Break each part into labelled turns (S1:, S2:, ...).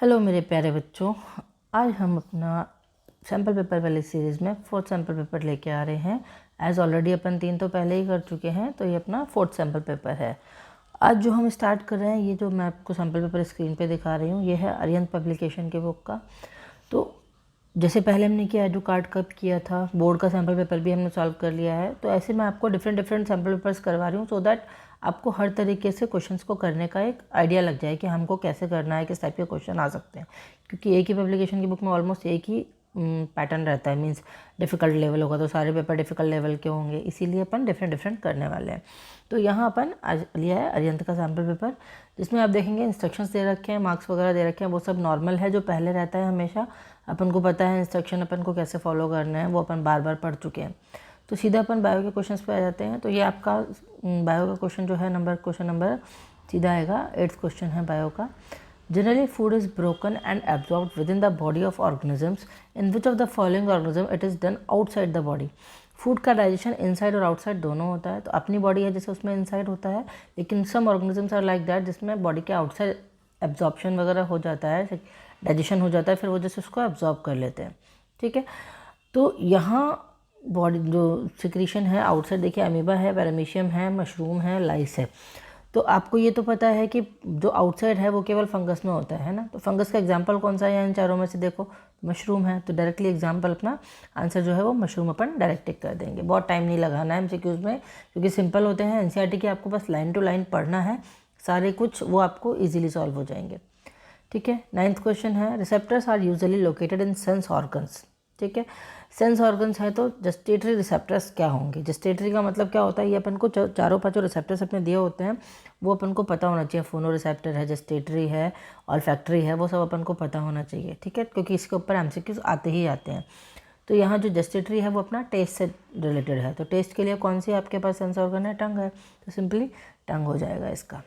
S1: Hello मेरे प्यारे बच्चों, आज हम अपना सैम्पल पेपर वाली सीरीज़ में फोर्थ सैम्पल पेपर लेके आ रहे हैं। एज ऑलरेडी अपन 3 तो पहले ही कर चुके हैं, तो ये अपना फोर्थ सैम्पल पेपर है। आज जो हम स्टार्ट कर रहे हैं, ये जो मैं आपको सैम्पल पेपर स्क्रीन पे दिखा रही हूँ, ये है अरिहंत पब्लिकेशन के बुक का। तो जैसे पहले हमने किया एडू कार्ड कब किया था, बोर्ड का सैम्पल पेपर भी हमने सॉल्व कर लिया है, तो ऐसे मैं आपको डिफरेंट सैम्पल पेपर्स करवा रही हूँ सो दैट आपको हर तरीके से क्वेश्चंस को करने का एक आइडिया लग जाए कि हमको कैसे करना है, किस टाइप के क्वेश्चन आ सकते हैं। क्योंकि एक ही पब्लिकेशन की बुक में ऑलमोस्ट एक ही पैटर्न रहता है, मीन्स डिफ़िकल्ट लेवल होगा तो सारे पेपर डिफ़िकल्ट लेवल के होंगे, इसीलिए अपन डिफरेंट करने वाले हैं। तो यहाँ अपन आज लिया है अरिहंत का सैम्पल पेपर, जिसमें आप देखेंगे इंस्ट्रक्शंस दे रखे हैं, मार्क्स वगैरह दे रखे हैं, वो सब नॉर्मल है जो पहले रहता है हमेशा। अपन को पता है इंस्ट्रक्शन अपन को कैसे फॉलो करना है, वो अपन बार बार पढ़ चुके हैं। तो सीधा अपन बायो के क्वेश्चंस पे आ जाते हैं। तो ये आपका बायो का क्वेश्चन जो है क्वेश्चन नंबर सीधा आएगा, 8th क्वेश्चन है बायो का। Generally food is broken and absorbed with in the body of organisms, in which of the following organism it is done outside the body. Food का digestion inside और outside दोनों होता है। तो अपनी body है जैसे उसमें इनसाइड होता है, लेकिन some organisms are like that जिसमें बॉडी के आउटसाइड एब्जॉर्प्शन वगैरह हो जाता है, डाइजेशन हो जाता है, फिर वो जैसे उसको एब्जॉर्ब कर लेते हैं। ठीक है, तो यहाँ बॉडी जो सिक्रीशन है आउटसाइड देखिए, अमीबा है, पैरामीशियम है, मशरूम है, लाइस है। तो आपको ये तो पता है कि जो आउटसाइड है वो केवल फंगस में होता है ना। तो फंगस का एग्जांपल कौन सा है इन चारों में से, देखो मशरूम है, तो डायरेक्टली एग्जांपल अपना आंसर जो है वो मशरूम अपन डायरेक्ट टिक कर देंगे। बहुत टाइम नहीं लगाना है एमसीक्यूज में, क्योंकि सिंपल होते हैं। एनसीईआरटी के आपको बस लाइन टू लाइन पढ़ना है, सारे कुछ वो आपको ईजिली सॉल्व हो जाएंगे। ठीक है, 9th क्वेश्चन है, receptors are usually located in sense organs. ठीक है, सेंस ऑर्गन्स है तो जस्टेटरी रिसेप्टर्स क्या होंगे। जस्टेटरी का मतलब क्या होता है, ये अपन को चारों पांचों रिसेप्टर्स अपने दिए होते हैं, वो अपन को पता होना चाहिए। फोनो रिसेप्टर है, जस्टेटरी है, ऑल्फैक्टरी है, वो सब अपन को पता होना चाहिए। ठीक है, क्योंकि इसके ऊपर एमसीक्यूज आते ही आते हैं। तो यहाँ जो जस्टेटरी है वो अपना टेस्ट से रिलेटेड है। तो टेस्ट के लिए कौन सी आपके पास सेंस ऑर्गन है, टंग है, तो सिंपली टंग हो जाएगा इसका।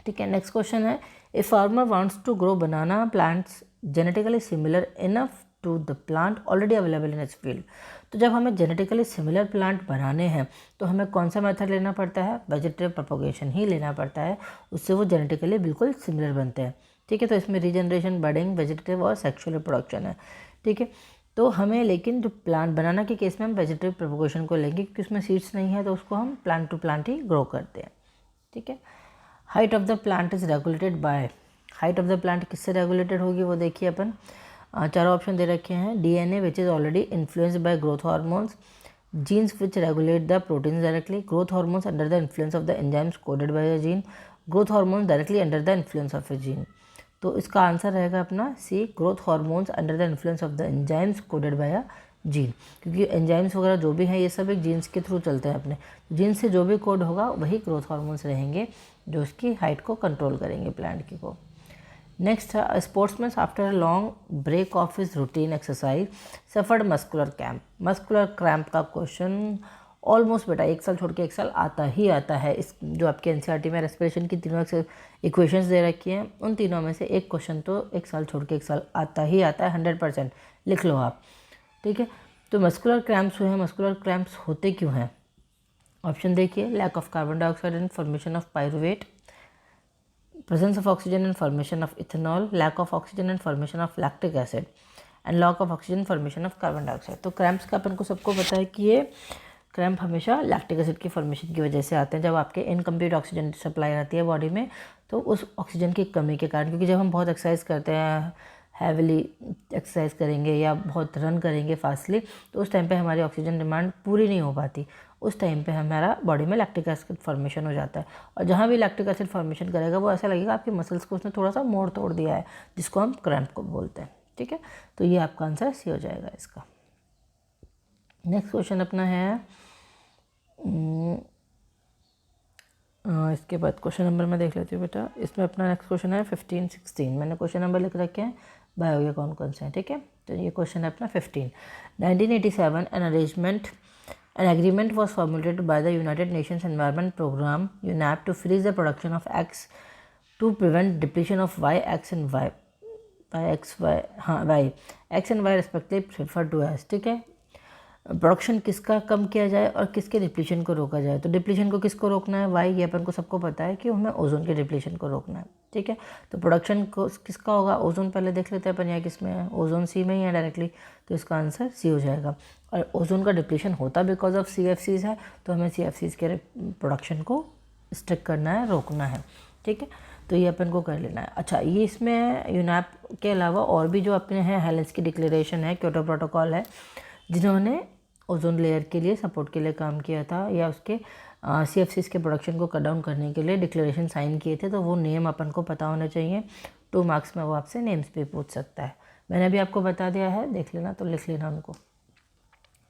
S1: ठीक है, नेक्स्ट क्वेश्चन है, a farmer wants to grow banana plants genetically similar enough to the plant already available in its field. तो जब हमें जेनेटिकली सिमिलर प्लांट बनाने हैं तो हमें कौन सा मेथड लेना पड़ता है, वेजिटेटिव प्रोपगेशन ही लेना पड़ता है, उससे वो जेनेटिकली बिल्कुल सिमिलर बनते हैं। ठीक है, तो इसमें रीजनरेशन, बडिंग, वेजिटेटिव और सेक्शुअल रिप्रोडक्शन है। ठीक है, तो हमें लेकिन जो प्लांट बनाना के केस में हम वेजिटेटिव प्रोपगेशन को लेंगे, क्योंकि उसमें सीड्स नहीं है, तो उसको हम प्लांट टू प्लांट ही ग्रो करते हैं। ठीक है, height of the plant is regulated by, height of the plant किससे रेगुलेटेड होगी वो देखिए अपन। चारों ऑप्शन दे रखे हैं, DNA which is already influenced by growth hormones, genes which regulate the proteins directly, growth hormones under the influence of the enzymes coded by a gene, growth hormones directly under the influence of a gene. तो इसका answer रहेगा अपना C, growth hormones under the influence of the enzymes coded by a gene. क्योंकि enzymes वगैरह जो भी हैं ये सब एक जीन्स के थ्रू चलते हैं अपने, जीन्स से जो भी कोड होगा वही ग्रोथ हार्मोन्स रहेंगे जो उसकी हाइट को कंट्रोल करेंगे प्लांट की को। नेक्स्ट है, sportsman after a long break of his routine exercise suffered muscular cramp. Muscular cramp का क्वेश्चन ऑलमोस्ट बेटा 1 साल छोड़ के 1 साल आता ही आता है। इस जो आपके एनसीईआरटी में रेस्पिरेशन की तीनों इक्वेशंस दे रखी हैं, उन तीनों में से एक क्वेश्चन तो 1 साल छोड़ के 1 साल आता ही आता है, 100% लिख लो आप। ठीक है, तो मस्कुलर क्रैम्प्स हुए हैं, मस्कुलर क्रैम्प्स होते क्यों हैं? ऑप्शन देखिए, lack of carbon dioxide and formation of pyruvate, presence of oxygen and formation of ethanol, lack of oxygen and formation of lactic acid, and lack of oxygen formation of carbon dioxide। तो cramps का अपन को सबको पता है कि ये cramp हमेशा lactic acid की फॉर्मेशन की वजह से आते हैं। जब आपके इनकम्प्लीट ऑक्सीजन सप्लाई रहती है बॉडी में, तो उस ऑक्सीजन की कमी के कारण, क्योंकि जब हम बहुत एक्सरसाइज करते हैं, हैविली एक्सरसाइज करेंगे या बहुत रन करेंगे फास्टली, तो उस टाइम पे हमारी ऑक्सीजन डिमांड पूरी नहीं हो पाती। उस टाइम पे हमारा बॉडी में लैक्टिक एसिड फॉर्मेशन हो जाता है, और जहाँ भी लैक्टिक एसिड फॉर्मेशन करेगा वो ऐसा लगेगा आपके मसल्स को उसने थोड़ा सा मोड़ तोड़ दिया है, जिसको हम क्रैम्प को बोलते हैं। ठीक है, तो ये आपका आंसर सी हो जाएगा इसका। नेक्स्ट क्वेश्चन अपना है, इसके बाद क्वेश्चन नंबर मैं देख लेती हूँ बेटा। इसमें अपना नेक्स्ट क्वेश्चन है 15, 16। मैंने क्वेश्चन नंबर लिख रखे हैं, बायो ये कौन कौन से हैं। ठीक है, तो ये क्वेश्चन है अपना 15। 1987 an agreement was formulated by the United Nations Environment Program UNEP to freeze the production of X to prevent depletion of Y, X and Y, Y, X, Y, हाँ Y, X and Y respectively referred to as। ठीक है, production किसका कम किया जाए और किसके depletion को रोका जाए। तो डिप्लीशन को किसको रोकना है, वाई, ये अपन को सबको पता है कि हमें ओजोन के डिप्लीशन को रोकना है, ठीक है। तो प्रोडक्शन को किसका होगा, ओजोन पहले देख लेते हैं अपन, यहाँ किस में है, ओजोन सी में ही है डायरेक्टली, तो इसका आंसर सी हो जाएगा। और ओजोन का डिप्लीशन होता बिकॉज ऑफ CFCs है, तो हमें CFCs के प्रोडक्शन को स्ट्रिक्ट करना है, रोकना है, ठीक है। तो ये अपन को कर लेना है। अच्छा, ये इसमें यूनैप के अलावा और भी जो अपने हैं, हेलेंस की डिक्लेरेशन है, क्योटो प्रोटोकॉल है, जिन्होंने ओजोन लेयर के लिए सपोर्ट के लिए काम किया था, या उसके CFCs के प्रोडक्शन को कट डाउन करने के लिए डिक्लेरेशन साइन किए थे, तो वो नेम अपन को पता होने चाहिए। 2 मार्क्स में वो आपसे नेम्स भी पूछ सकता है। मैंने अभी आपको बता दिया है, देख लेना, तो लिख लेना उनको,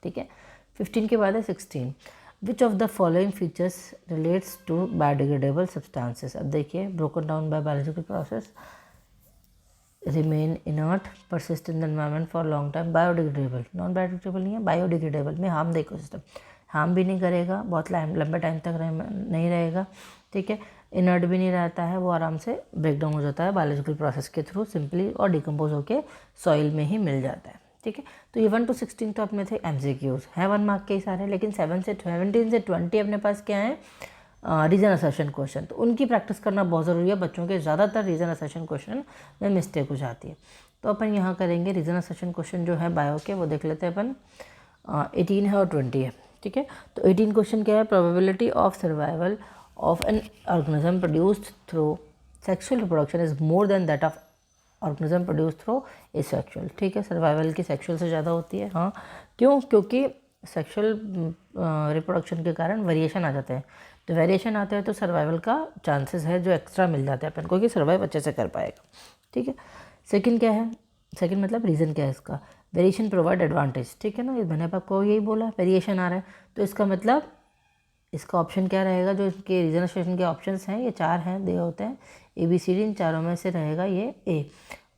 S1: ठीक है। 15 के बाद है 16, which of the following features relates to biodegradable substances. अब देखिए, broken down by biological process, remain inert, persist in the environment for long time, biodegradable, non biodegradable नहीं है, बायोडिग्रेडेबल में हार्म देखो सिस्टम, हार्म भी नहीं करेगा, बहुत लंबे टाइम तक नहीं रहेगा, ठीक है। इनर्ट भी नहीं रहता है, वो आराम से ब्रेक डाउन हो जाता है बायोलॉजिकल प्रोसेस के थ्रू सिंपली, और डिकम्पोज होकर सॉइल में ही मिल जाता है, ठीक है। तो ये 1 to 16 तो अपने थे MCQs है, 1 मार्क के ही सारे, लेकिन 17 से 20 अपने पास क्या है, रीजन असर्शन क्वेश्चन। तो उनकी प्रैक्टिस करना बहुत ज़रूरी है, बच्चों के ज़्यादातर रीजन असर्शन क्वेश्चन में मिस्टेक हो जाती है। तो अपन यहाँ करेंगे रीजन असर्शन क्वेश्चन जो है बायो के, वो देख लेते हैं अपन। 18 है और 20 है, ठीक है। तो 18 क्वेश्चन क्या है, probability of survival of an organism produced through sexual reproduction is more than that of organism produce through asexual, ठीक है। सर्वाइवल की सेक्सुअल से ज़्यादा होती है, हाँ, क्यों, क्योंकि सेक्सुअल रिप्रोडक्शन के कारण वेरिएशन आ जाते हैं, तो वेरिएशन आते हैं तो सर्वाइवल का चांसेस है जो एक्स्ट्रा मिल जाते हैं अपन को कि सर्वाइव अच्छे से कर पाएगा, ठीक है। सेकंड क्या है, सेकंड मतलब रीज़न क्या है इसका, वेरिएशन प्रोवाइड एडवांटेज, ठीक है ना, ये मैंने आपको यही बोला, वेरिएशन आ रहा है, तो इसका मतलब इसका ऑप्शन क्या रहेगा, जो इसके रीजन के ऑप्शंस हैं, ये 4 हैं, दिए होते हैं ABCD, इन चारों में से रहेगा ये A।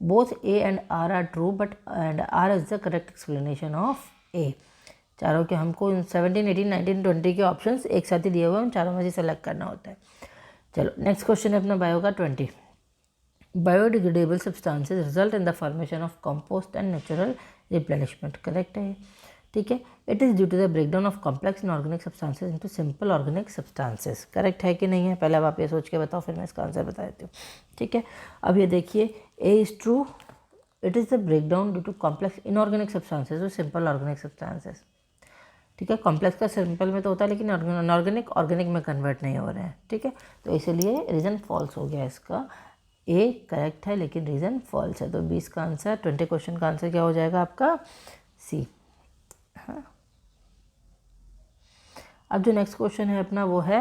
S1: Both A and R are true, but and R is the correct explanation of A। चारों के हमको 17, 18, 19, 20 के ऑप्शंस एक साथ ही दिए हुए हैं, उन चारों में से सेलेक्ट करना होता है। चलो नेक्स्ट क्वेश्चन है अपना बायो का 20, biodegradable substances result in the formation of compost and natural replenishment, correct है, ठीक है। It is due to the breakdown of complex inorganic substances into simple organic substances, correct है कि नहीं है, पहले अब आप ये सोच के बताओ, फिर मैं इसका आंसर बता देती हूँ, ठीक है। अब ये देखिए, A is true, it is the breakdown due to complex inorganic substances और सिंपल ऑर्गेनिक सब्सटेंसेस, ठीक है। कॉम्प्लेक्स का सिंपल में तो होता है, लेकिन इनऑर्गेनिक ऑर्गेनिक में कन्वर्ट नहीं हो रहे हैं, ठीक है। तो इसीलिए रीज़न फॉल्स हो गया इसका, A करेक्ट है लेकिन रीज़न फॉल्स है। तो 20 का आंसर, 20 क्वेश्चन का आंसर क्या हो जाएगा आपका, C, हाँ। अब जो नेक्स्ट क्वेश्चन है अपना वो है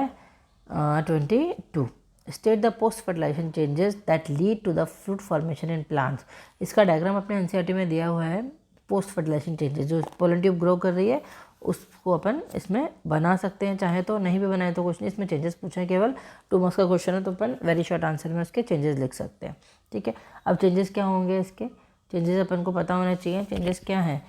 S1: 22, state the post fertilization changes that lead to the fruit formation in plants. इसका डायग्राम अपने NCERT में दिया हुआ है, पोस्ट फर्टिलाइजेशन चेंजेस, जो पोलन ट्यूब ग्रो कर रही है उसको अपन इसमें बना सकते हैं, चाहे तो, नहीं भी बनाए तो कुछ नहीं, इसमें चेंजेस पूछे हैं केवल, 2 मार्क्स का क्वेश्चन है, तो अपन वेरी शॉर्ट आंसर में उसके चेंजेस लिख सकते हैं, ठीक है। अब चेंजेस क्या होंगे, इसके चेंजेस अपन को पता होना चाहिए, चेंजेस क्या हैं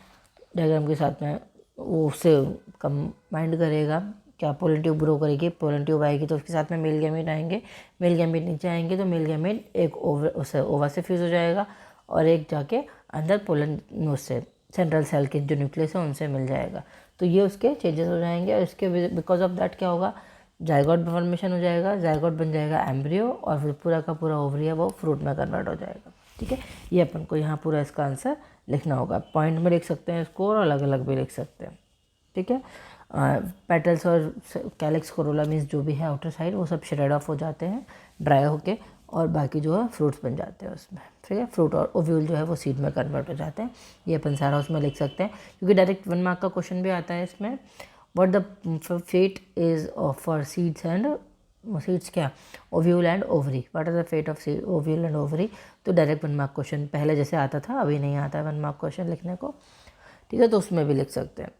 S1: डायग्राम के साथ में, वो उससे कंबाइंड करेगा, क्या पोलन ट्यूब ग्रो करेगी, पोलन ट्यूब आएगी तो उसके साथ में मेल गैमेट आएंगे, मेल गैमेट नीचे आएंगे तो मेल गैमेट एक ओवा से फ्यूज हो जाएगा और एक जाके अंदर पोलन उससे सेंट्रल सेल के जो न्यूक्लियस है उनसे मिल जाएगा, तो ये उसके चेंजेस हो जाएंगे। और इसके बिकॉज ऑफ दैट क्या होगा, जाइगोट फॉर्मेशन हो जाएगा, जाइगोट बन जाएगा एम्ब्रियो, और फिर पूरा का पूरा ओवरी है वो फ्रूट में कन्वर्ट हो जाएगा, ठीक है। ये अपन को यहाँ पूरा इसका आंसर लिखना होगा, पॉइंट में लिख सकते हैं इसको और अलग अलग भी लिख सकते हैं, ठीक है। पेटल्स और कैलिक्स कोरोला मीन्स जो भी है आउटर साइड, वो सब शेड ऑफ हो जाते हैं ड्राई होके, और बाकी जो है फ्रूट्स बन जाते हैं उसमें, ठीक है। फ्रूट और ओव्यूल जो है वो सीड में कन्वर्ट हो जाते हैं, ये अपन सारा उसमें लिख सकते हैं, क्योंकि डायरेक्ट 1 मार्क का क्वेश्चन भी आता है इसमें। What the fate is for seeds and seeds, क्या, ovule and ovary, what are the fate of ovule and ovary, तो डायरेक्ट 1 मार्क क्वेश्चन पहले जैसे आता था अभी नहीं आता है 1 मार्क क्वेश्चन लिखने को, ठीक है, तो उसमें भी लिख सकते हैं।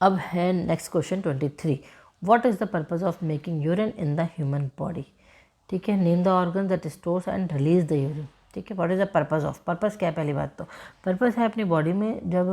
S1: अब है next question 23, what is the purpose of making urine in the human body, ठीक है। Name the organ that stores and release the urine, ठीक है। What is the purpose of, purpose क्या है, पहली बात तो पर्पज़ है अपनी बॉडी में जब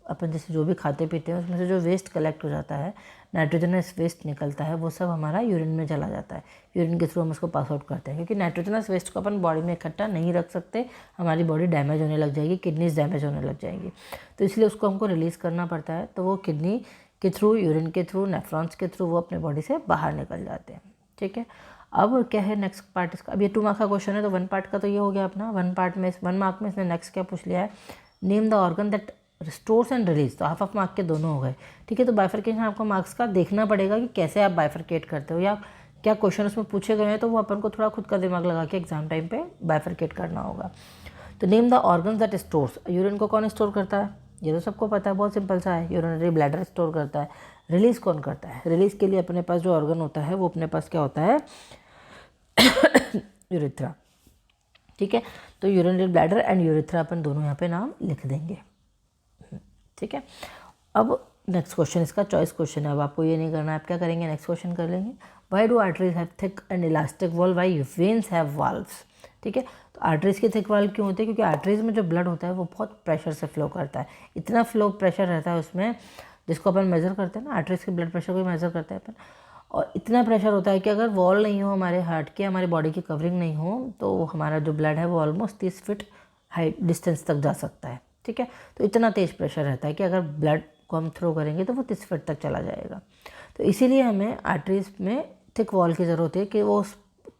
S1: अपन जैसे जो भी खाते पीते हैं उसमें से जो वेस्ट कलेक्ट हो जाता है, नाइट्रोजनस वेस्ट निकलता है वो सब हमारा यूरिन में चला जाता है। यूरिन के थ्रू हम उसको पास आउट करते हैं, क्योंकि नाइट्रोजनस वेस्ट को अपन बॉडी में इकट्ठा नहीं रख सकते, हमारी बॉडी डैमेज होने लग जाएगी, किडनीज डैमेज होने लग जाएंगी, तो इसलिए उसको हमको रिलीज़ करना पड़ता है। तो वो किडनी के थ्रू, यूरिन के थ्रू, नेफ्रॉन्स के थ्रू वो अपने बॉडी से बाहर निकल जाते हैं। ठीक है, अब क्या है नेक्स्ट पार्ट इसका। अब ये 2 मार्क का क्वेश्चन है, तो 1 पार्ट का तो ये हो गया अपना। 1 पार्ट में 1 मार्क में इसने नेक्स्ट क्या पूछ लिया है, name the organ that stores and release, तो हाफ मार्क के दोनों हो गए। ठीक है, तो बाइफरकेशन आपको मार्क्स का देखना पड़ेगा कि कैसे आप बाइफरकेट करते हो, या क्या क्वेश्चन उसमें पूछे गए हैं, तो वो अपन को थोड़ा खुद का दिमाग लगा के एग्जाम टाइम पे बाइफरकेट करना होगा। तो name the organ that stores, urine को कौन स्टोर करता है, ये तो सबको पता है, बहुत सिंपल सा है, यूरिनरी ब्लैडर स्टोर करता है। रिलीज़ कौन करता है, रिलीज़ के लिए अपने पास जो ऑर्गन होता है वो अपने पास क्या होता है, यूरेथ्रा। ठीक है, तो यूरिनरी ब्लैडर एंड यूरेथ्रा अपन दोनों यहाँ पे नाम लिख देंगे। ठीक है, अब नेक्स्ट क्वेश्चन इसका चॉइस क्वेश्चन है। अब आपको ये नहीं करना है, आप क्या करेंगे, नेक्स्ट क्वेश्चन कर लेंगे। Why do arteries have thick and elastic wall, why veins have valves. ठीक है, तो आर्टरीज के थिक वाल्व क्यों होते हैं, क्योंकि आर्टरीज में जो ब्लड होता है वो बहुत प्रेशर से फ्लो करता है, इतना फ्लो प्रेशर रहता है उसमें, जिसको अपन मेज़र करते हैं ना, आर्टरीज के ब्लड प्रेशर को मेज़र करते हैं अपन, और इतना प्रेशर होता है कि अगर वॉल नहीं हो हमारे हार्ट की, हमारी बॉडी की कवरिंग नहीं हो, तो हमारा जो ब्लड है वो ऑलमोस्ट 30 फीट हाई डिस्टेंस तक जा सकता है। ठीक है, तो इतना तेज़ प्रेशर रहता है कि अगर ब्लड को हम थ्रो करेंगे तो वो 30 फीट तक चला जाएगा। तो इसीलिए हमें आर्टरीज में थिक वॉल की ज़रूरत है कि वो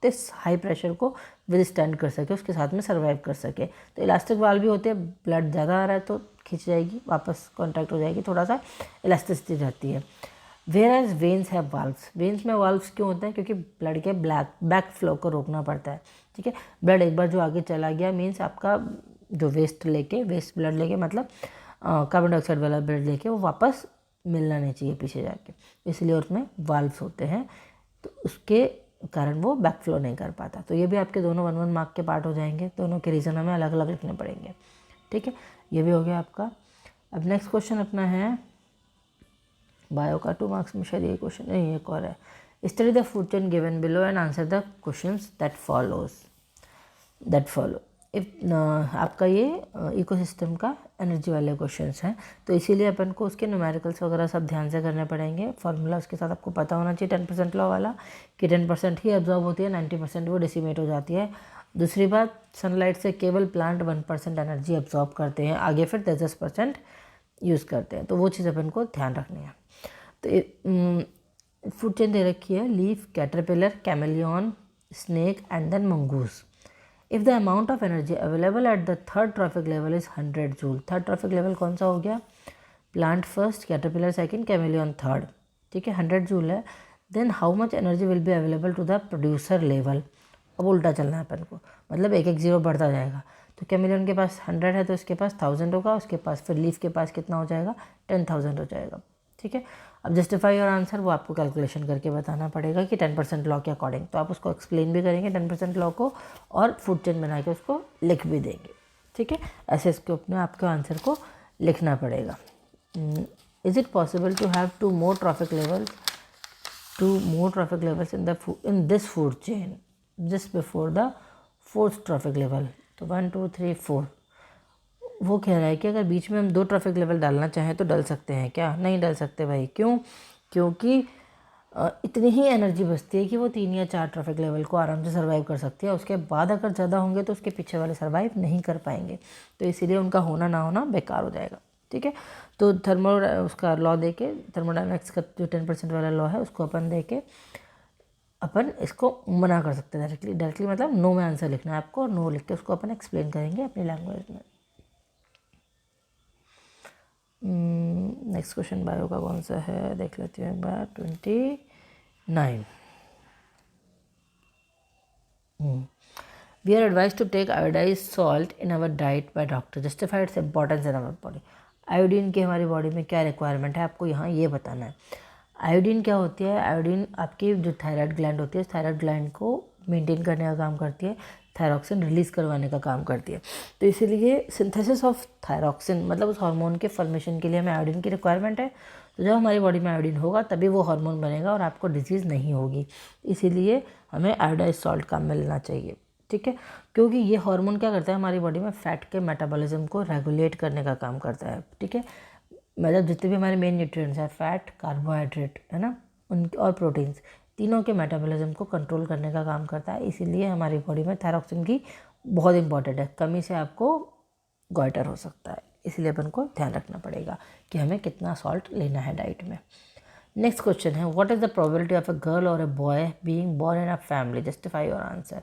S1: इस हाई प्रेशर को विदस्टैंड कर सके, उसके साथ में सर्वाइव कर सके। तो इलास्टिक वाल भी होते हैं, ब्लड ज़्यादा आ रहा है तो खींच जाएगी, वापस कॉन्टैक्ट हो जाएगी, थोड़ा सा इलास्टिसिटी रहती है। Whereas veins have valves, veins में वाल्व्स क्यों होते हैं, क्योंकि ब्लड के बैक फ्लो को रोकना पड़ता है। ठीक है, ब्लड एक बार जो आगे चला गया मीन्स आपका जो वेस्ट ब्लड लेके मतलब कार्बन डाइऑक्साइड वाला ब्लड लेके वो वापस मिलना नहीं चाहिए पीछे जाके, इसलिए उसमें वाल्व्स होते हैं, तो उसके कारण वो बैक फ्लो नहीं कर पाता। तो ये भी आपके दोनों 1-1 मार्क के पार्ट हो जाएंगे, दोनों के रीज़न हमें अलग अलग लिखने पड़ेंगे। ठीक है, ये भी हो गया आपका। अब नेक्स्ट क्वेश्चन अपना है बायो का, 2 मार्क्स में शायद ये क्वेश्चन नहीं, एक और है। Study the food chain given below and answer the questions that follow. आपका ये इकोसिस्टम का एनर्जी वाले क्वेश्चंस हैं, तो इसीलिए अपन को उसके न्यूमेरिकल्स वगैरह सब ध्यान से करने पड़ेंगे। फार्मूला उसके साथ आपको पता होना चाहिए 10% लॉ वाला, कि 10% ही एब्जॉर्ब होती है, 90% वो डिसिमेट हो जाती है। दूसरी बात, सनलाइट से केवल प्लांट 1% एनर्जी एब्जॉर्ब करते हैं, आगे फिर 10% यूज़ करते हैं, तो वो चीज़ अपन को ध्यान रखनी है। तो फूड चेन दे रखी है, leaf, caterpillar, chameleon, snake and then mongoose. If the amount of energy available at the third trophic level is 100 joule, third trophic level कौन सा हो गया, plant first, caterpillar second, chameleon third. ठीक है, 100 joule है, then how much energy will be available to the producer level. अब उल्टा चलना है अपन को, मतलब एक एक जीरो बढ़ता जाएगा। तो कैमेलियन के पास 100 है तो इसके पास 1000 होगा, उसके पास फिर लीफ के पास कितना हो जाएगा, 10,000 हो जाएगा। ठीक है, अब जस्टिफाई और आंसर वो आपको कैलकुलेशन करके बताना पड़ेगा कि 10% लॉ के अकॉर्डिंग, तो आप उसको एक्सप्लेन भी करेंगे 10% लॉ को, और फूड चेन बना के उसको लिख भी देंगे। ठीक है, ऐसे इसके अपने आपके आंसर को लिखना पड़ेगा। Is it possible to have 2 more traffic levels in this food chain just before the 4th traffic level? तो 1 2 3 4 वो कह रहा है कि अगर बीच में हम 2 ट्रैफिक लेवल डालना चाहें तो डाल सकते हैं क्या, नहीं डाल सकते भाई। क्यों, क्योंकि इतनी ही एनर्जी बचती है कि वो 3 या 4 ट्रैफिक लेवल को आराम से सर्वाइव कर सकती है, उसके बाद अगर ज़्यादा होंगे तो उसके पीछे वाले सर्वाइव नहीं कर पाएंगे, तो इसीलिए उनका होना ना होना बेकार हो जाएगा। ठीक है, तो उसका लॉ दे के, थर्मोडायनेमिक्स का जो 10% वाला लॉ है उसको अपन दे के अपन इसको मना कर सकते हैं डायरेक्टली मतलब नो में आंसर लिखना है आपको, और नो लिख के उसको अपन एक्सप्लेन करेंगे अपनी लैंग्वेज में। नेक्स्ट क्वेश्चन बायो का कौन सा है देख लेती हूँ एक बार, 29। We are advise to take iodize salt in our diet by doctor, justify its importance in our body. Iodine की हमारी बॉडी में क्या रिक्वायरमेंट है आपको यहाँ ये बताना है। आयोडीन क्या होती है, आयोडीन आपकी जो थायराइड ग्लैंड होती है, थायराइड ग्लैंड को मेंटेन करने का काम करती है, थायरॉक्सिन रिलीज़ करवाने का काम करती है। तो इसीलिए सिंथेसिस ऑफ थायरॉक्सिन मतलब उस हार्मोन के फॉर्मेशन के लिए हमें आयोडीन की रिक्वायरमेंट है। तो जब हमारी बॉडी में आयोडीन होगा तभी वो हार्मोन बनेगा और आपको डिजीज़ नहीं होगी, इसीलिए हमें आयोडाइज सॉल्ट का मिलना चाहिए। ठीक है, क्योंकि ये हार्मोन क्या करता है हमारी बॉडी में फ़ैट के मेटाबॉलिज्म को रेगुलेट करने का काम करता है। ठीक है, मतलब जितने भी हमारे मेन न्यूट्रिएंट्स हैं, फैट, कार्बोहाइड्रेट, है ना, उन और प्रोटीन्स, तीनों के मेटाबॉलिज्म को कंट्रोल करने का काम करता है। इसीलिए हमारी बॉडी में थायरॉक्सिन की बहुत इंपॉर्टेंट है। कमी से आपको गॉइटर हो सकता है, इसलिए अपन को ध्यान रखना पड़ेगा कि हमें कितना सॉल्ट लेना है डाइट में। नेक्स्ट क्वेश्चन है, what is the probability of a girl और a boy being born in a family, justify your answer.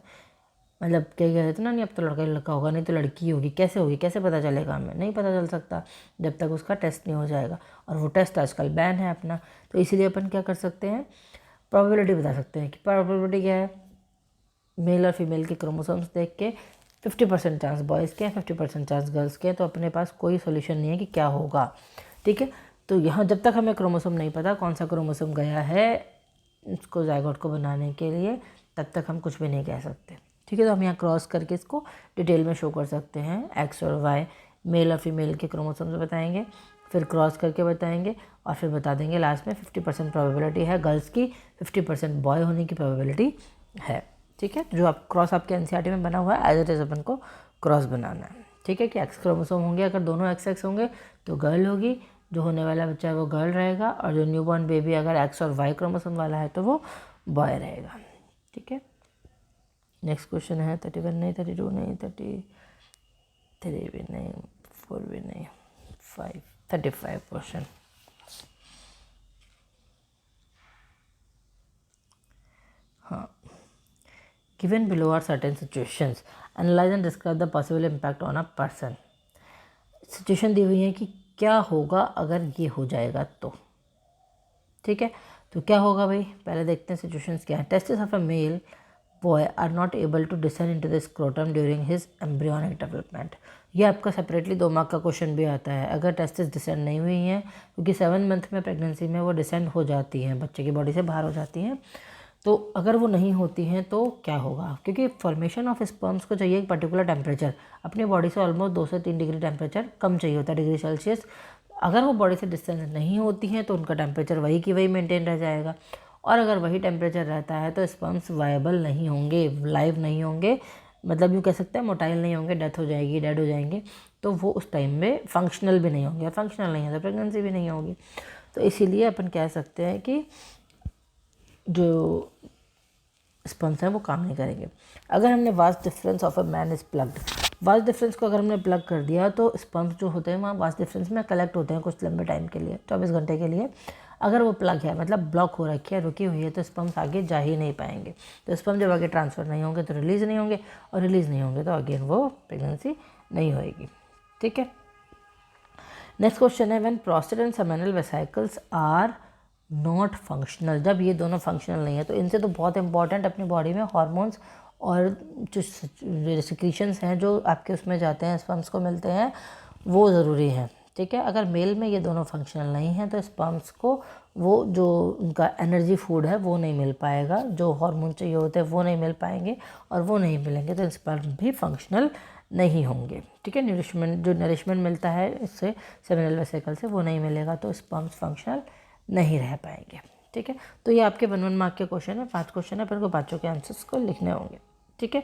S1: मतलब क्या कह रहे थे ना, नहीं अब तो लड़का ही लड़का होगा, नहीं तो लड़की होगी, कैसे होगी, कैसे पता चलेगा हमें, नहीं पता चल सकता जब तक उसका टेस्ट नहीं हो जाएगा, और वो टेस्ट आजकल बैन है अपना। तो इसीलिए अपन क्या कर सकते हैं, प्रोबेबिलिटी बता सकते हैं कि प्रोबेबिलिटी क्या है, मेल और फीमेल के क्रोमोसोम्स देख के 50% चांस बॉयज़ के हैं, 50% चांस गर्ल्स के हैं। तो अपने पास कोई सोल्यूशन नहीं है कि क्या होगा, ठीक है। तो यहाँ जब तक हमें क्रोमोसोम नहीं पता कौन सा क्रोमोसोम गया है उसको जायगोट को बनाने के लिए, तब तक हम कुछ भी नहीं कह सकते, ठीक है। तो हम यहाँ क्रॉस करके इसको डिटेल में शो कर सकते हैं, एक्स और वाई मेल और फीमेल के क्रोमोसोम्स बताएंगे, फिर क्रॉस करके बताएंगे, और फिर बता देंगे लास्ट में 50% प्रोबेबिलिटी है गर्ल्स की, 50% बॉय होने की प्रोबेबिलिटी है, ठीक है। जो आप क्रॉस आपके एनसीईआरटी में बना हुआ है एज इट इज़ अपन को क्रॉस बनाना है, ठीक है, कि एक्स क्रोमोसोम होंगे, अगर दोनों एक्स एक्स होंगे तो गर्ल होगी, जो होने वाला बच्चा है वो गर्ल रहेगा, और जो न्यूबॉर्न बेबी अगर एक्स और वाई क्रोमोसोम वाला है तो वो बॉय रहेगा, ठीक है। नेक्स्ट क्वेश्चन है 31 नहीं, 32 नहीं, 33 भी नहीं, 4 भी नहीं, 35 क्वेश्चन। हाँ, given below are certain situations, analyse and describe the possible impact on a person. Situation दी हुई है कि क्या होगा अगर ये हो जाएगा तो, ठीक है। तो क्या होगा भाई, पहले देखते हैं सिचुएशंस क्या है। Testis of a male boy are not able to descend into the scrotum during his embryonic development। ये आपका सेपरेटली 2 मार्क का क्वेश्चन भी आता है। अगर टेस्टिस डिसेंड नहीं हुई हैं, क्योंकि 7 मंथ में प्रेगनेंसी में वो डिसेंड हो जाती हैं, बच्चे की बॉडी से बाहर हो जाती हैं, तो अगर वो नहीं होती हैं तो क्या होगा, क्योंकि फॉर्मेशन ऑफ स्पर्म्स को चाहिए एक पर्टिकुलर टेम्परेचर, अपनी बॉडी से ऑलमोस्ट 2 से 3 डिग्री टेम्परेचर कम चाहिए होता है, डिग्री सेल्सियस। अगर वो बॉडी से डिस्टेंस नहीं होती हैं तो उनका टेम्परेचर वही की वही मेंटेन रह जाएगा, और अगर वही टेम्परेचर रहता है तो स्पर्म्स वायबल नहीं होंगे, लाइव नहीं होंगे, मतलब यूँ कह सकते हैं मोटाइल नहीं होंगे, डेथ हो जाएगी, डेड हो जाएंगे, तो वो उस टाइम में फंक्शनल भी नहीं होंगे, फंक्शनल नहीं है तो प्रेगनेंसी भी नहीं होगी। तो इसीलिए अपन कह सकते हैं कि जो स्पर्म्स हैं वो काम नहीं करेंगे। अगर हमने vast difference of a man is plugged, vast difference को अगर हमने प्लग कर दिया तो स्पर्म्स जो होते हैं वहाँ वास्ट डिफरेंस में कलेक्ट होते हैं कुछ लंबे टाइम के लिए, 24 घंटे के लिए। अगर वो प्लग है मतलब ब्लॉक हो रखी है, रुकी हुई है, तो स्पर्म्स आगे जा ही नहीं पाएंगे। तो स्पर्म जब आगे ट्रांसफ़र नहीं होंगे तो रिलीज़ नहीं होंगे, और रिलीज़ नहीं होंगे तो अगेन वो प्रेगनेंसी नहीं होएगी, ठीक है। नेक्स्ट क्वेश्चन है, when prostate and seminal vesicles are not functional, जब ये दोनों फंक्शनल नहीं है, तो इनसे तो बहुत इंपॉर्टेंट अपनी बॉडी में हार्मोन्स और जो सिक्रीशंस हैं जो आपके उसमें जाते हैं, स्पर्म्स को मिलते हैं, वो ज़रूरी हैं, ठीक है। अगर मेल में ये दोनों फंक्शनल नहीं हैं तो स्पर्म्स को वो जो उनका एनर्जी फूड है वो नहीं मिल पाएगा, जो हार्मोन चाहिए होते हैं वो नहीं मिल पाएंगे, और वो नहीं मिलेंगे तो स्पर्म भी फंक्शनल नहीं होंगे, ठीक है। नरिशमेंट मिलता है इससे सेमिनल वेसिकल से, वो नहीं मिलेगा तो स्पर्म्स फंक्शनल नहीं रह पाएंगे, ठीक है। तो ये आपके 1 मार्क के क्वेश्चन है, 5 क्वेश्चन है, पर को 5 के आंसर्स को लिखने होंगे, ठीक है।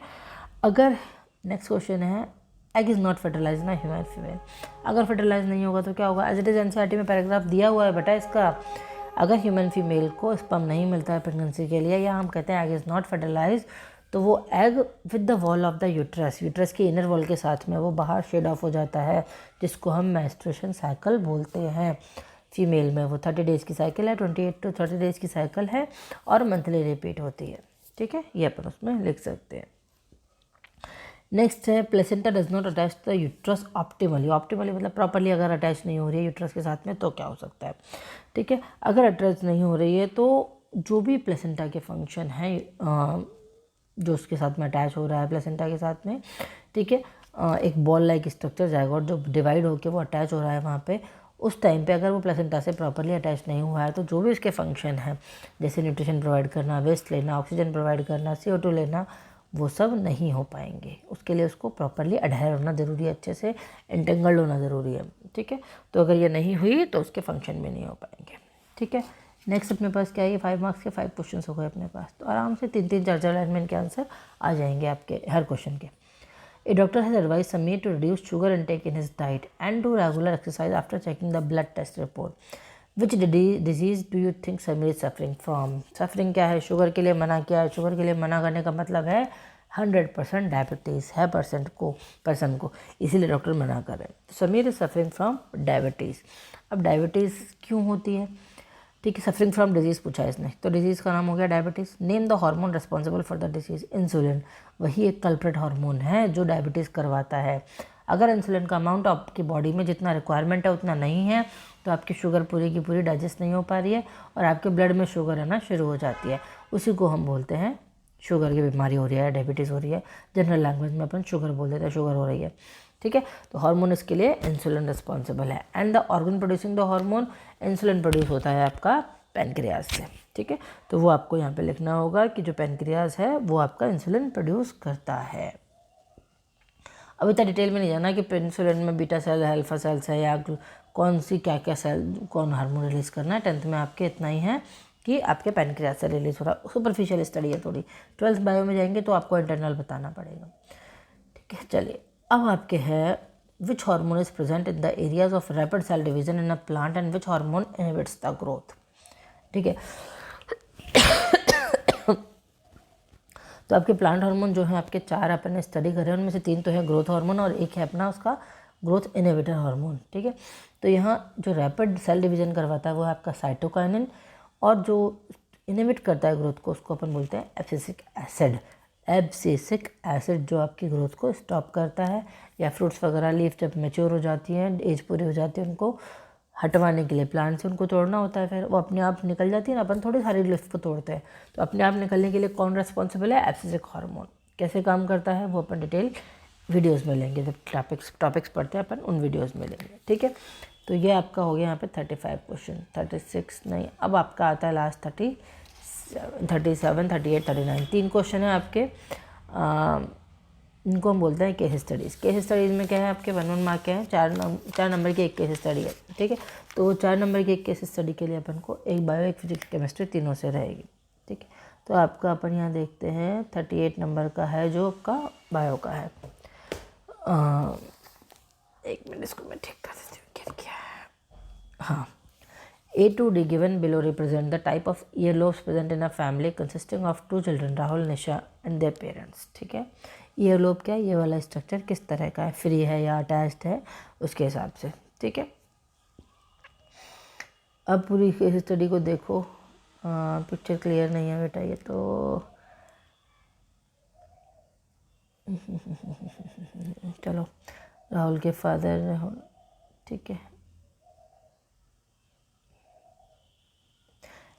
S1: अगर नेक्स्ट क्वेश्चन है, एग इज़ नॉट फर्टिलाइज ना ह्यूमन फीमेल, अगर फर्टिलाइज नहीं होगा तो क्या होगा, एज इट इज़ एनसीईआरटी में पैराग्राफ दिया हुआ है बेटा इसका। अगर ह्यूमन फीमेल को स्पर्म नहीं मिलता है प्रेगनेंसी के लिए, या हम कहते हैं एग इज़ नॉट फर्टिलाइज, तो वो egg with the wall of the uterus की इनर वॉल के साथ में वो बाहर शेड ऑफ हो जाता है, जिसको हम मेंस्ट्रुएशन साइकिल बोलते हैं। फीमेल में वो 30 डेज़ की साइकिल है, 28 to 30 डेज़ की साइकिल है, और मंथली रिपीट होती है, ठीक है। ये अपन उसमें लिख सकते हैं। नेक्स्ट है, placenta does not attach the uterus optimally, optimally मतलब प्रॉपरली अगर अटैच नहीं हो रही है यूट्रस के साथ में तो क्या हो सकता है, ठीक है। अगर अटैच नहीं हो रही है तो जो भी प्लेसेंटा के फंक्शन हैं जो उसके साथ में अटैच हो रहा है प्लेसेंटा के साथ में, ठीक है, एक बॉल लाइक स्ट्रक्चर जायगोट जो डिवाइड होकर वो अटैच हो रहा है वहाँ पे, उस टाइम पे अगर वो प्लेसेंटा से प्रॉपरली अटैच नहीं हुआ है तो जो भी उसके फंक्शन हैं, जैसे न्यूट्रिशन प्रोवाइड करना, वेस्ट लेना, ऑक्सीजन प्रोवाइड करना, CO2 लेना, वो सब नहीं हो पाएंगे। उसके लिए उसको प्रॉपरली अडहेयर होना ज़रूरी है, अच्छे से एंटेंगल्ड होना ज़रूरी है, ठीक है। तो अगर ये नहीं हुई तो उसके फंक्शन भी नहीं हो पाएंगे, ठीक है। नेक्स्ट अपने पास क्या है, ये 5 मार्क्स के 5 क्वेश्चन हो गए अपने पास, तो आराम से 3-3 4-4 लाइन में इनके आंसर आ जाएंगे आपके हर क्वेश्चन के। A doctor has advised Sameer to reduce sugar intake in his diet and do regular exercise after checking the blood test report. Which disease do you think Sameer is suffering from? Suffering क्या है? Sugar के लिए मना किया है. Sugar के लिए मना करने का मतलब है 100% डायबिटीज़ है पर्सन को, इसीलिए डॉक्टर मना कर रहे हैं. तो Sameer is suffering from diabetes. अब डायबिटीज़ क्यों होती है? ठीक है, सफरिंग फ्रॉम डिजीज़ पूछा है इसने, तो डिजीज़ का नाम हो गया diabetes. Name the hormone responsible for the disease. Insulin वही एक कल्प्रेट हार्मोन है जो डायबिटीज़ करवाता है. अगर इंसुलिन का अमाउंट आपकी बॉडी में जितना रिक्वायरमेंट है उतना नहीं है तो आपकी शुगर पूरी की पूरी डाइजेस्ट नहीं हो पा रही है और आपके ब्लड में शुगर आना शुरू हो जाती है. उसी को हम बोलते हैं शुगर की बीमारी हो रही है, डायबिटीज़ हो रही है. जनरल लैंग्वेज में अपन शुगर बोल देते हैं, शुगर हो रही है. ठीक है, तो हार्मोन इसके लिए इंसुलिन रिस्पॉन्सिबल है. And the organ producing the hormone, insulin produce होता है आपका पैनक्रियाज से. ठीक है, तो वो आपको यहाँ पे लिखना होगा कि जो पैनक्रियाज है वो आपका इंसुलिन प्रोड्यूस करता है. अब इतना डिटेल में नहीं जाना कि इंसुलिन में बीटा सेल है, अल्फा सेल्स है या कौन सी क्या क्या सेल कौन हार्मोन रिलीज़ करना है. 10th में आपके इतना ही है कि आपके पैनक्रियाज से रिलीज हो रहा है. सुपरफिशियल स्टडी है थोड़ी. 12th बायो में जाएंगे तो आपको इंटरनल बताना पड़ेगा. ठीक है, चलिए अब आपके है which hormone is present in the areas of rapid cell division in a plant and which hormone inhibits the growth. ठीक है, तो आपके प्लांट हार्मोन जो है आपके 4 अपन स्टडी कर रहे हैं, उनमें से 3 तो है ग्रोथ हार्मोन और एक है अपना उसका ग्रोथ इनहिबिटर हार्मोन. ठीक है, तो यहाँ जो रैपिड सेल डिवीजन करवाता है वो है आपका साइटोकाइनिन और जो इनहिबिट करता है ग्रोथ को उसको अपन बोलते हैं एब्सिसिक एसिड. एब्सिसिक एसिड जो आपकी ग्रोथ को स्टॉप करता है या फ्रूट्स वगैरह लीफ जब मैच्योर हो जाती हैं, एज पूरी हो जाती है, उनको हटवाने के लिए प्लांट से उनको तोड़ना होता है. फिर वो अपने आप निकल जाती है ना, अपन थोड़ी सारी लीफ को तोड़ते हैं. तो अपने आप निकलने के लिए कौन रिस्पॉन्सिबल है? Abscisic hormone. कैसे काम करता है वो अपन डिटेल वीडियोज़ में लेंगे, जब टॉपिक्स पढ़ते हैं अपन उन वीडियोज़ में लेंगे. ठीक है, तो ये आपका हो गया यहाँ पे 35 क्वेश्चन. 36 नहीं, अब आपका आता है लास्ट 37, 38, 39. 3 क्वेश्चन है आपके. इनको हम बोलते हैं केस स्टडीज़. केस स्टडीज़ में क्या है आपके 1 मार्क के हैं. 4 नंबर की एक केस स्टडी है. ठीक है, तो 4 नंबर की एक केस स्टडी के लिए अपन को एक बायो, एक फिजिक्स, केमिस्ट्री तीनों से रहेगी. ठीक है, तो आपका अपन यहाँ देखते हैं 38 नंबर का है जो आपका बायो का है. एक मिनट इसको मैं ठीक कर देती हूँ. क्या है? हाँ, A to D given below represent the type of earlobes present in a family consisting of 2 children, Rahul, Nisha and their parents. ठीक है, ईयरलोब क्या है? ये वाला स्ट्रक्चर किस तरह का है, फ्री है या अटैच्ड है, उसके हिसाब से. ठीक है, अब पूरी केस स्टडी को देखो. पिक्चर क्लियर नहीं है बेटा ये तो. चलो, राहुल के फादर. ठीक है,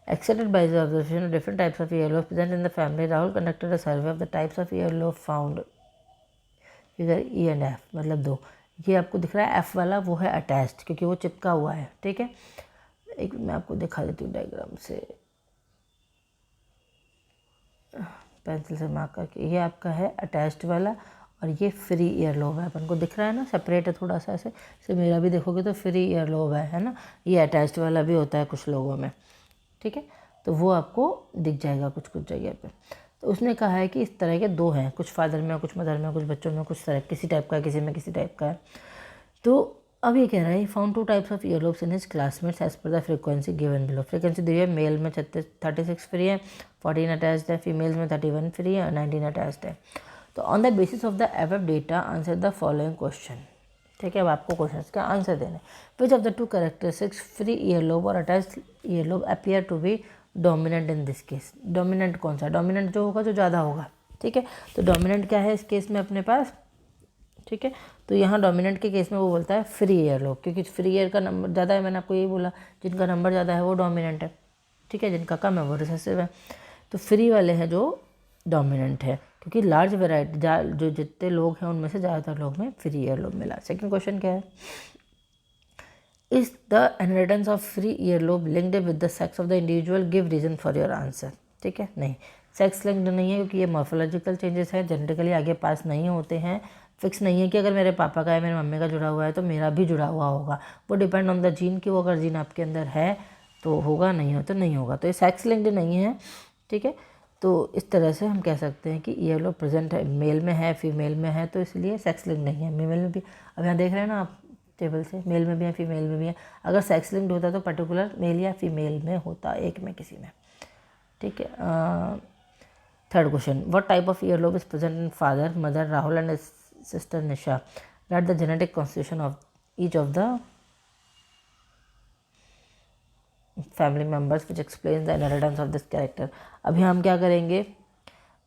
S1: excited by the observation of different types of earlobes present in the family, Rahul conducted a survey of the types of earlobe found. Figure E and F मतलब 2. ये आपको दिख रहा है F वाला वो है अटैच्ड क्योंकि वो चिपका हुआ है. ठीक है, एक मैं आपको दिखा देती हूँ डायग्राम से, पेंसिल से मार्क करके. ये आपका है अटैच्ड वाला और ये फ्री ईयरलोब है. अपन को दिख रहा है ना, सेपरेट है थोड़ा सा ऐसे मेरा भी देखोगे तो फ्री ईयरलोब है ना. ये अटैच्ड वाला भी होता है कुछ लोगों में. ठीक है, तो वो आपको दिख जाएगा कुछ जगह पे. तो उसने कहा है कि इस तरह के 2 हैं, कुछ फादर में, कुछ मदर में, कुछ बच्चों में, कुछ तरह किसी टाइप का है, किसी में किसी टाइप का है. तो अब ये कह रहा है found 2 types of earlobes in his classmates as per the frequency given below. Frequency दी है, मेल में 36 फ्री है, 14 अटैच्ड है, फीमेल्स में 31 फ्री है और 19 अटैच्ड है. तो on the basis of the above data answer the following question. ठीक है, अब आपको क्वेश्चन का आंसर देना है. Which of the 2 characteristics free earlobe और attached earlobe appear to be dominant in this case. Dominant कौन सा? डोमिनेंट जो होगा जो ज़्यादा होगा. ठीक है, तो डोमिनेंट क्या है इस केस में अपने पास? ठीक है, तो यहाँ डोमिनेंट के केस में वो बोलता है फ्री ईयरलोब, क्योंकि फ्री ईयर का नंबर ज़्यादा है. मैंने आपको यही बोला, जिनका नंबर ज़्यादा है वो डोमिनेंट है. ठीक है, जिनका कम है वो रिसेसिव है. तो फ्री वाले हैं जो डोमिनेंट है, क्योंकि लार्ज वेराइटी जो जितने लोग हैं उनमें से ज़्यादातर लोग में फ्री ईयरलोब मिला. सेकंड क्वेश्चन क्या है? Is the inheritance of free earlobe linked with the sex of the individual, give reason for your answer. ठीक है, नहीं, सेक्स लिंक्ड नहीं है क्योंकि ये मॉर्फोलॉजिकल चेंजेस है, जेनेटिकली आगे पास नहीं होते हैं. फिक्स नहीं है कि अगर मेरे पापा का है, मेरे मम्मी का जुड़ा हुआ है तो मेरा भी जुड़ा हुआ होगा. वो डिपेंड ऑन द जीन कि वो अगर जीन आपके अंदर है तो होगा, नहीं हो तो नहीं होगा. तो ये सेक्स लिंक्ड नहीं है. ठीक है, तो इस तरह से हम कह सकते हैं कि ईयरलोब प्रेजेंट है, मेल में है, फीमेल में है, तो इसलिए सेक्स लिंक नहीं है। फीमेल में भी, अब यहाँ देख रहे हैं ना आप टेबल से, मेल में भी है, फीमेल में भी है। अगर सेक्स लिंक्ड होता तो पर्टिकुलर मेल या फीमेल में होता, एक में किसी में। ठीक है। Third question, what type of earlobe is present in father, mother Rahul and sister Nisha, right the genetic constitution of each of the family members which explain the inheritance of this character. अभी हम क्या करेंगे,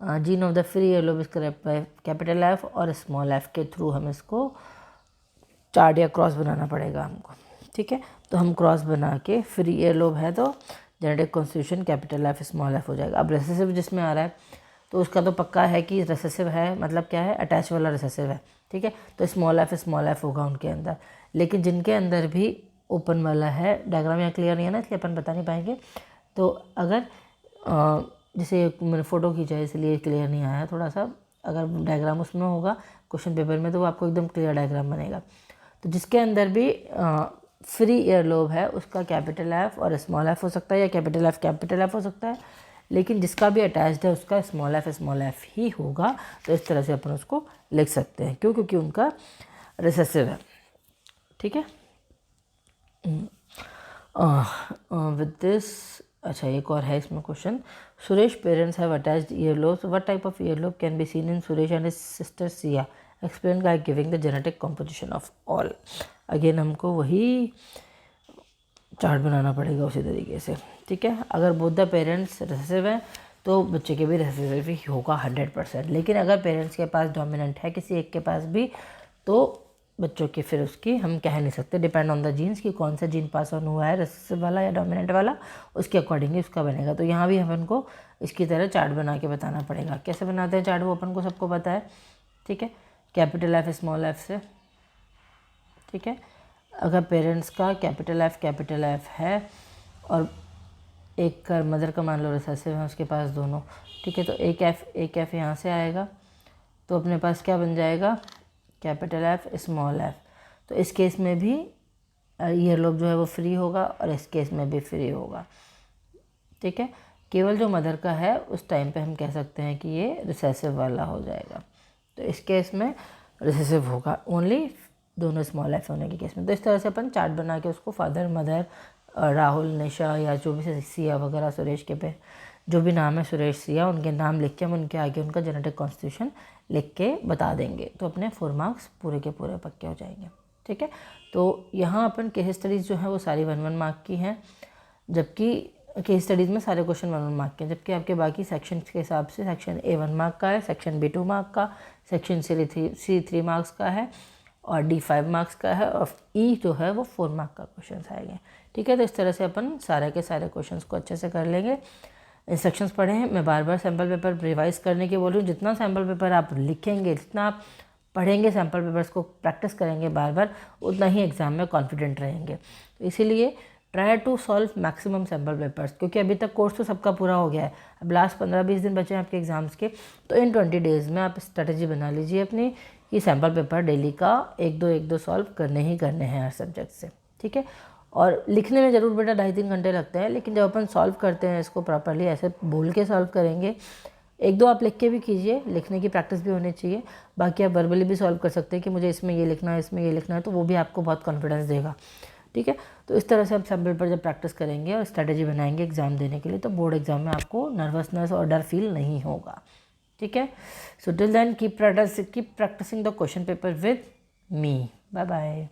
S1: gene of the free earlobe is capital F और small F के through हम इसको chart या cross बनाना पड़ेगा हमको। ठीक है, तो हम क्रॉस बना के, फ्री ईयरलोब है तो genetic constitution capital F small F हो जाएगा। अब रिसेसिव जिसमें आ रहा है तो उसका तो पक्का है कि रिसेसिव है, मतलब क्या है, अटैच वाला रिसेसिव है। ठीक है, तो स्मॉल एफ होगा उनके अंदर। लेकिन जिनके अंदर भी ओपन वाला है, डायग्राम यहाँ क्लियर नहीं है ना, इसलिए अपन बता नहीं पाएंगे। तो अगर जैसे मैंने फ़ोटो खींचा है इसलिए क्लियर नहीं आया थोड़ा सा, अगर डायग्राम उसमें होगा क्वेश्चन पेपर में तो वो आपको एकदम क्लियर डायग्राम बनेगा। तो जिसके अंदर भी फ्री ईयरलोब है उसका कैपिटल एफ और स्मॉल एफ हो सकता है, या कैपिटल एफ हो सकता है। लेकिन जिसका भी अटैच्ड है उसका स्मॉल एफ ही होगा। तो इस तरह से अपन उसको लिख सकते हैं, क्यों, क्योंकि उनका रिसेसिव है। ठीक है, विद दिस, अच्छा एक और है इसमें question, Suresh parents have attached earlobes, what type of earlobe can be seen in Suresh and his sister Siya, explain by giving the genetic composition of all. Again हमको वही चार्ट बनाना पड़ेगा उसी तरीके से। ठीक है, अगर बोथ द पेरेंट्स रिसेसिव हैं तो बच्चे के भी रिसेसिव ही होगा 100%। लेकिन अगर पेरेंट्स के पास डोमिनेंट है किसी एक के पास भी, तो बच्चों की फिर उसकी हम कह नहीं सकते, डिपेंड ऑन द जीन्स कि कौन सा जीन पास ऑन हुआ है, रिसेसिव वाला या डोमिनेंट वाला, उसके अकॉर्डिंगली उसका बनेगा। तो यहाँ भी अपन को इसकी तरह चार्ट बना के बताना पड़ेगा। कैसे बनाते हैं चार्ट वो अपन को सबको पता है। ठीक है, कैपिटल एफ स्मॉल एफ से। ठीक है, अगर पेरेंट्स का कैपिटल एफ है और एक का मदर का मान लो रिसेसिव है, उसके पास दोनों। ठीक है, तो एक एफ यहाँ से आएगा, तो अपने पास क्या बन जाएगा, कैपिटल एफ स्मॉल एफ। तो इस केस में भी ईयरलोब जो है वो फ्री होगा और इस केस में भी फ्री होगा। ठीक है, केवल जो मदर का है उस टाइम पे हम कह सकते हैं कि ये रिसेसिव वाला हो जाएगा। तो इस केस में रिसेसिव होगा ओनली दोनों स्मॉल एफ होने के केस में। तो इस तरह से अपन चार्ट बना के उसको फादर, मदर, राहुल, निशा या जो भी सिया वगैरह, सुरेश के पे जो भी नाम है, सुरेश, सिया, उनके नाम लिख के हम उनके आगे उनका जेनेटिक कॉन्स्टिट्यूशन लिख के बता देंगे। तो अपने 4 मार्क्स पूरे के पूरे पक्के हो जाएंगे। ठीक है, तो यहाँ अपन केस स्टडीज़ जो है वो सारी 1-1 मार्क की हैं, जबकि केस स्टडीज़ में सारे क्वेश्चन 1-1 मार्क के हैं। जबकि आपके बाकी सेक्शन के हिसाब से सेक्शन ए 1 मार्क का है, सेक्शन बी 2 मार्क का, सेक्शन सी 3 मार्क्स का है और डी 5 मार्क्स का है, और ई जो है वो 4 मार्क का क्वेश्चन आएंगे। ठीक है, तो इस तरह से अपन सारे के सारे क्वेश्चंस को अच्छे से कर लेंगे। इंस्ट्रक्शंस पढ़े हैं, मैं बार बार सैम्पल पेपर रिवाइज़ करने की बोल रही हूँ। जितना सैम्पल पेपर आप लिखेंगे, जितना आप पढ़ेंगे, सैम्पल पेपर्स को प्रैक्टिस करेंगे बार बार, उतना ही एग्ज़ाम में कॉन्फिडेंट रहेंगे। तो इसीलिए try to solve maximum sample papers, क्योंकि अभी तक कोर्स तो सबका पूरा हो गया है। अब लास्ट 15-20 दिन बचे हैं आपके एग्ज़ाम्स के, तो इन 20 डेज़ में आप स्ट्रेटजी बना लीजिए अपनी कि सैम्पल पेपर डेली का 1-2 सॉल्व करने ही करने हैं हर सब्जेक्ट से। ठीक है, और लिखने में ज़रूर बेटा 2.5-3 घंटे लगते हैं, लेकिन जब अपन सॉल्व करते हैं इसको प्रॉपरली, ऐसे बोल के सॉल्व करेंगे, 1-2 आप लिख के भी कीजिए, लिखने की प्रैक्टिस भी होनी चाहिए। बाकी आप वर्बली भी सॉल्व कर सकते हैं कि मुझे इसमें ये लिखना है, इसमें ये लिखना है, तो वो भी आपको बहुत कॉन्फिडेंस देगा। ठीक है, तो इस तरह से आप सैम्पल पेपर जब प्रैक्टिस करेंगे और स्ट्रैटेजी बनाएंगे एग्ज़ाम देने के लिए, तो बोर्ड एग्जाम में आपको नर्वसनेस और डर फील नहीं होगा। ठीक है, so till then keep practicing the question paper with me. Bye bye.